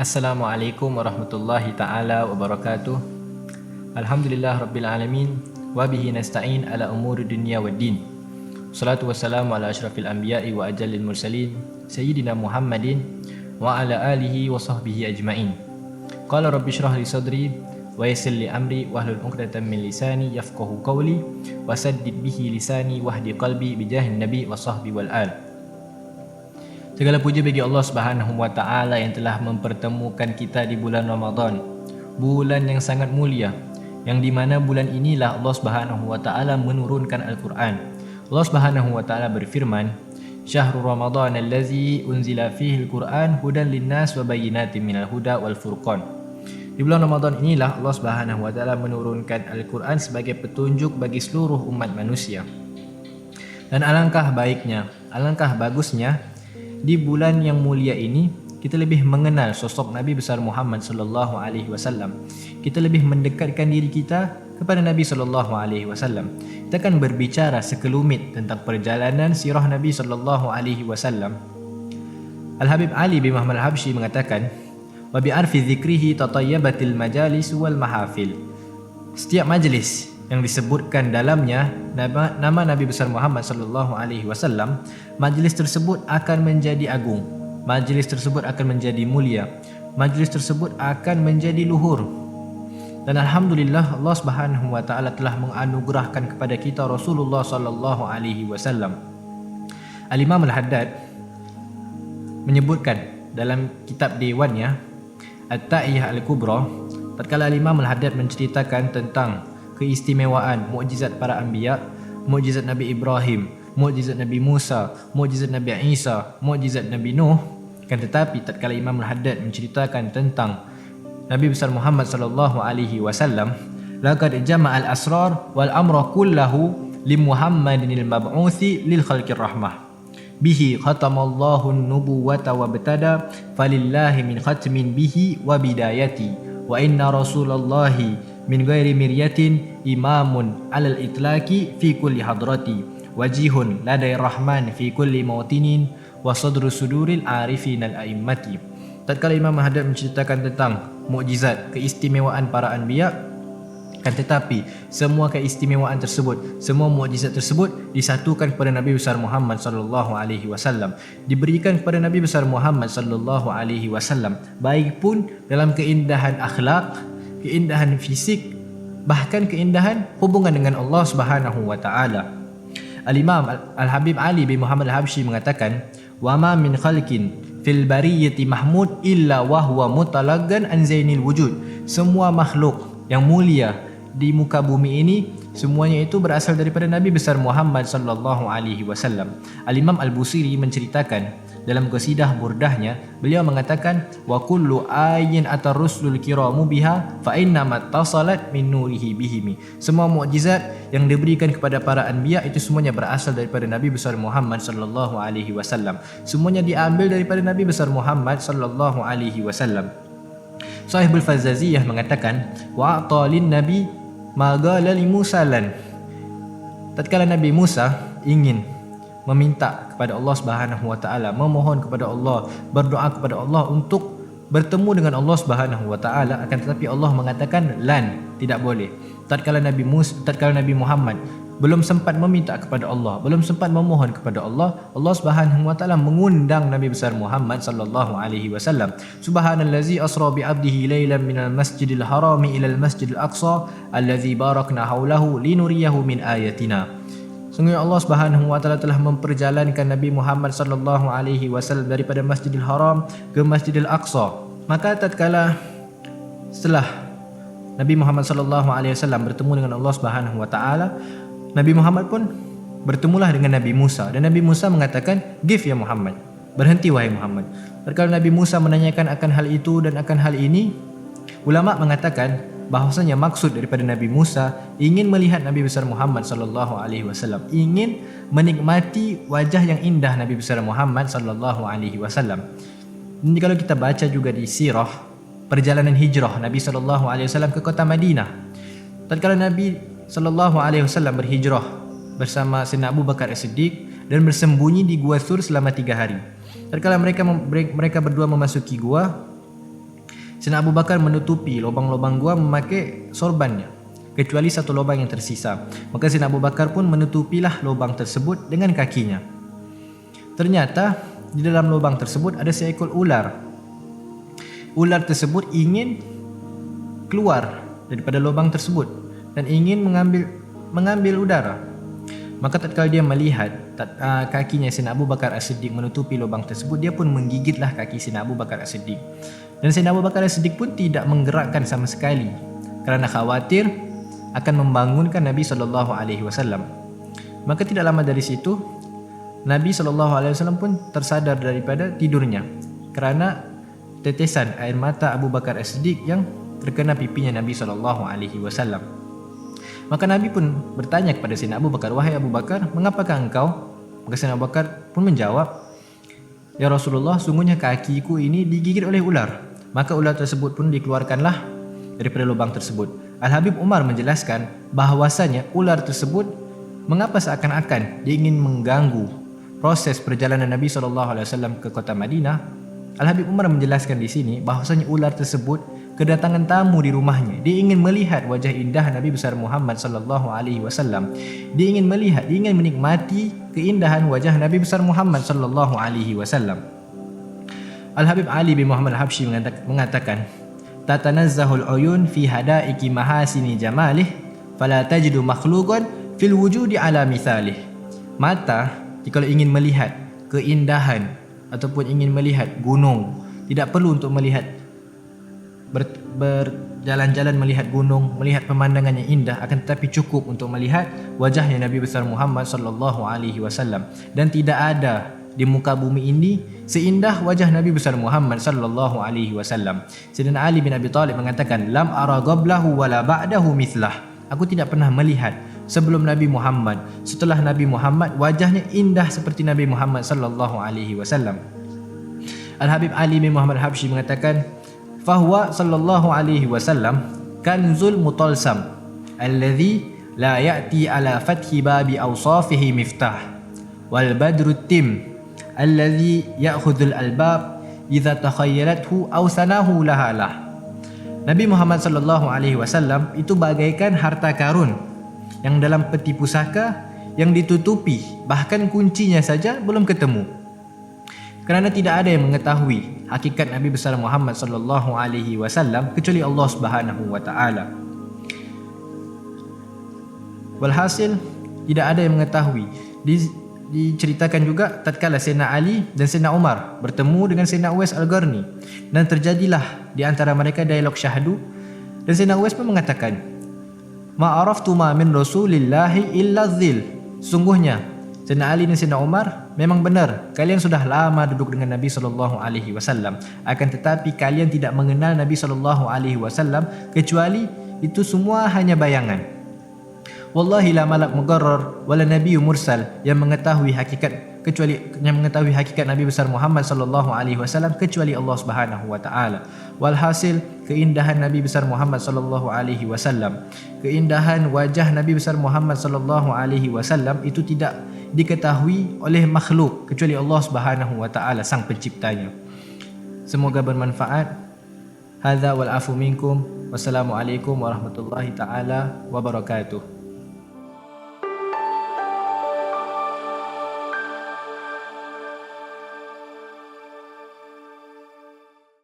Assalamualaikum warahmatullahi ta'ala wabarakatuh. Alhamdulillah rabbil alamin. Wabihi nasta'in ala umuri dunia wa din. Salatu wassalamu ala ashrafil anbiya'i wa ajalil mursalin Sayyidina Muhammadin wa ala alihi wa sahbihi ajma'in. Qala rabbi syrah li sadri wa yassir li amri wahlul 'uqdatam min lisani yafqahu qawli wa saddid bihi lisani wahdi qalbi bijahin nabi wa sahbi wal al. Segala puji bagi Allah Subhanahu wa taala yang telah mempertemukan kita di bulan Ramadan, bulan yang sangat mulia, yang di mana bulan inilah Allah Subhanahu wa taala menurunkan Al-Qur'an. Allah Subhanahu wa taala berfirman, "Syahrul Ramadan allazi unzila fihi al-Qur'an hudan lin-nas wa bayyinatin minal huda wal furqan." Di bulan Ramadan inilah Allah Subhanahu wa taala menurunkan Al-Qur'an sebagai petunjuk bagi seluruh umat manusia. Dan alangkah baiknya, alangkah bagusnya di bulan yang mulia ini kita lebih mengenal sosok Nabi besar Muhammad sallallahu alaihi wasallam. Kita lebih mendekatkan diri kita kepada Nabi sallallahu alaihi wasallam. Kita akan berbicara sekelumit tentang perjalanan sirah Nabi sallallahu alaihi wasallam. Al-Habib Ali bin Muhammad Al-Habsyi mengatakan, "Wa bi arfi dzikrihi tatayyabatil majalis wal mahafil." Setiap majlis yang disebutkan dalamnya nama Nabi besar Muhammad sallallahu alaihi wasallam, majlis tersebut akan menjadi agung, majlis tersebut akan menjadi mulia, majlis tersebut akan menjadi luhur. Dan alhamdulillah Allah Subhanahu wa taala telah menganugerahkan kepada kita Rasulullah sallallahu alaihi wasallam. Al-Imam Al-Haddad menyebutkan dalam kitab dewannya At-Ta'iyah Al-Kubra, tatkala Al-Imam Al-Haddad menceritakan tentang keistimewaan mukjizat para anbiya, mukjizat Nabi Ibrahim, mukjizat Nabi Musa, mukjizat Nabi Isa, mukjizat Nabi Nuh. Kan tetapi tatkala Imam Al-Haddad menceritakan tentang Nabi besar Muhammad sallallahu alaihi wasallam, laqad jama'al asrar wal amra kullahu li Muhammadinil mab'uthi lil khalqir rahmah. Bihi khatamallahu an-nubuwata wa btada falillahi min khatmin bihi wa bidayati wa inna rasulallahi min ghairi miryatin imamun alal itlaqi fi kulli hadrati wajihun ladai rahman fi kulli mautinin wa sadru suduril arifin al a'immati. Tatkala Imam Al-Haddad menceritakan tentang mukjizat keistimewaan para anbiya, kan tetapi semua keistimewaan tersebut, semua mukjizat tersebut disatukan kepada Nabi besar Muhammad sallallahu alaihi wasallam, diberikan kepada Nabi besar Muhammad sallallahu alaihi wasallam, baik pun dalam keindahan akhlak, keindahan fisik, bahkan keindahan hubungan dengan Allah Subhanahu wa taala. Al-Imam Al-Habib Ali bin Muhammad Al-Habsyi mengatakan, "Wa ma min khalqin fil bariyati mahmud illa wa huwa mutalaggan an zainil wujud." Semua makhluk yang mulia di muka bumi ini semuanya itu berasal daripada Nabi besar Muhammad sallallahu alaihi wasallam. Al-Imam Al-Busiri menceritakan dalam qasidah burdahnya, beliau mengatakan, "Wa kullu ayyin atar-rusulul kiramu biha fa inna mattasalat min nurihi bihimi." Semua mukjizat yang diberikan kepada para anbiya itu semuanya berasal daripada Nabi besar Muhammad sallallahu alaihi wasallam. Semuanya diambil daripada Nabi besar Muhammad sallallahu alaihi wasallam. Sahibul Fazaziyah mengatakan, "Wa a'talin nabi ma qala li Musa lan." Tatkala Nabi Musa ingin meminta kepada Allah Subhanahu wa taala, memohon kepada Allah, berdoa kepada Allah untuk bertemu dengan Allah Subhanahu wa taala, akan tetapi Allah mengatakan lan, tidak boleh. Tatkala Nabi Muhammad belum sempat meminta kepada Allah, belum sempat memohon kepada Allah, Allah Subhanahu wa taala mengundang Nabi besar Muhammad sallallahu alaihi wasallam. Subhanallazi asra bi 'abdihi lailan minal masjidil harami ilal masjidil aqsa allazi barakna haulahu linuriyahu min ayatina. Sungguh Allah Subhanahu wa taala telah memperjalankan Nabi Muhammad sallallahu alaihi wasallam daripada Masjidil Haram ke Masjidil Aqsa. Maka tatkala setelah Nabi Muhammad sallallahu alaihi wasallam bertemu dengan Allah Subhanahu wa taala, Nabi Muhammad pun bertemulah dengan Nabi Musa, dan Nabi Musa mengatakan, "Give ya Muhammad." Berhenti wahai Muhammad. Tatkala Nabi Musa menanyakan akan hal itu dan akan hal ini, ulama mengatakan bahwasanya maksud daripada Nabi Musa ingin melihat Nabi besar Muhammad sallallahu alaihi wasallam, ingin menikmati wajah yang indah Nabi besar Muhammad sallallahu alaihi wasallam. Dan kalau kita baca juga di sirah perjalanan hijrah Nabi sallallahu alaihi wasallam ke kota Madinah, tatkala Nabi sallallahu alaihi wasallam berhijrah bersama Sayyidina Abu Bakar As-Siddiq dan bersembunyi di Gua Thur selama 3 hari. Tatkala mereka berdua memasuki gua, Sayyidina Abu Bakar menutupi lubang-lubang gua memakai sorbannya, kecuali satu lubang yang tersisa. Maka Sayyidina Abu Bakar pun menutupilah lubang tersebut dengan kakinya. Ternyata di dalam lubang tersebut ada seekor ular. Ular tersebut ingin keluar daripada lubang tersebut dan ingin mengambil udara. Maka tatkala dia melihat kakinya Sayyidina Abu Bakar As-Siddiq menutupi lubang tersebut, dia pun menggigitlah kaki Sayyidina Abu Bakar As-Siddiq. Dan Sayyidina Abu Bakar As-Siddiq pun tidak menggerakkan sama sekali kerana khawatir akan membangunkan Nabi SAW. Maka tidak lama dari situ Nabi SAW pun tersadar daripada tidurnya kerana tetesan air mata Abu Bakar As-Siddiq yang terkena pipinya Nabi SAW. Maka Nabi pun bertanya kepada Sayyidina Abu Bakar, "Wahai Abu Bakar, mengapakah engkau?" Maka Sayyidina Abu Bakar pun menjawab, "Ya Rasulullah, sungguhnya kakiku ini digigit oleh ular." Maka ular tersebut pun dikeluarkanlah daripada lubang tersebut. Al-Habib Umar menjelaskan bahawasanya ular tersebut mengapa seakan-akan dia ingin mengganggu proses perjalanan Nabi SAW ke kota Madinah. Al-Habib Umar menjelaskan di sini bahawasanya ular tersebut kedatangan tamu di rumahnya. Dia ingin melihat wajah indah Nabi besar Muhammad SAW. Dia ingin melihat, dia ingin menikmati keindahan wajah Nabi besar Muhammad SAW. Al-Habib Ali bin Muhammad Al-Habsyi mengatakan, "Tatanazzahul uyun fi hadaiki mahasini jamalih, fala tajidu makhluqan fil wujudi ala mithalih." Mata jika ingin melihat keindahan ataupun ingin melihat gunung, tidak perlu untuk melihat berjalan-jalan melihat gunung, melihat pemandangan yang indah, akan tetapi cukup untuk melihat wajahnya Nabi besar Muhammad SAW. Dan tidak ada di muka bumi ini seindah wajah Nabi besar Muhammad SAW. Sayyidina Ali bin Abi Talib mengatakan, "Lam ara qablahu wala ba'dahu mithlah." Aku tidak pernah melihat sebelum Nabi Muhammad, setelah Nabi Muhammad, wajahnya indah seperti Nabi Muhammad SAW. Al-Habib Ali bin Muhammad Al-Habsyi mengatakan, "Fahuwa sallallahu alaihi wasallam kanzul mutalsam alladhi la ya'ti ala fathi babi awsafihi miftah wal badrut tim alladhi ya'khudhul albab idza takhayyalathu aw sanahu lahalah." Nabi Muhammad sallallahu alaihi wasallam itu bagaikan harta karun yang dalam peti pusaka yang ditutupi, bahkan kuncinya saja belum ketemu. Kerana tidak ada yang mengetahui hakikat Nabi besar Muhammad sallallahu alaihi wasallam kecuali Allah Subhanahu wa taala. Walhasil tidak ada yang mengetahui. Diceritakan juga tatkala Sayyidina Ali dan Sayyidina Umar bertemu dengan Sayyidina Uwais Al-Qarni dan terjadilah di antara mereka dialog syahdu, dan Sayyidina Uwais pun mengatakan, "Ma araftu ma min Rasulillahi illa dhil." Sungguhnya Sayyidina Ali dan Sayyidina Umar, memang benar kalian sudah lama duduk dengan Nabi SAW, akan tetapi kalian tidak mengenal Nabi SAW kecuali itu semua hanya bayangan. Wallahi la malak mugarrar wala nabiyyu mursal yang mengetahui hakikat Nabi besar Muhammad SAW kecuali Allah Subhanahu wa taala. Walhasil keindahan Nabi besar Muhammad SAW, keindahan wajah Nabi besar Muhammad SAW itu tidak diketahui oleh makhluk kecuali Allah Subhanahu wa taala sang penciptanya. Semoga bermanfaat. Hadza wal afu minkum. Wassalamualaikum warahmatullahi taala wabarakatuh.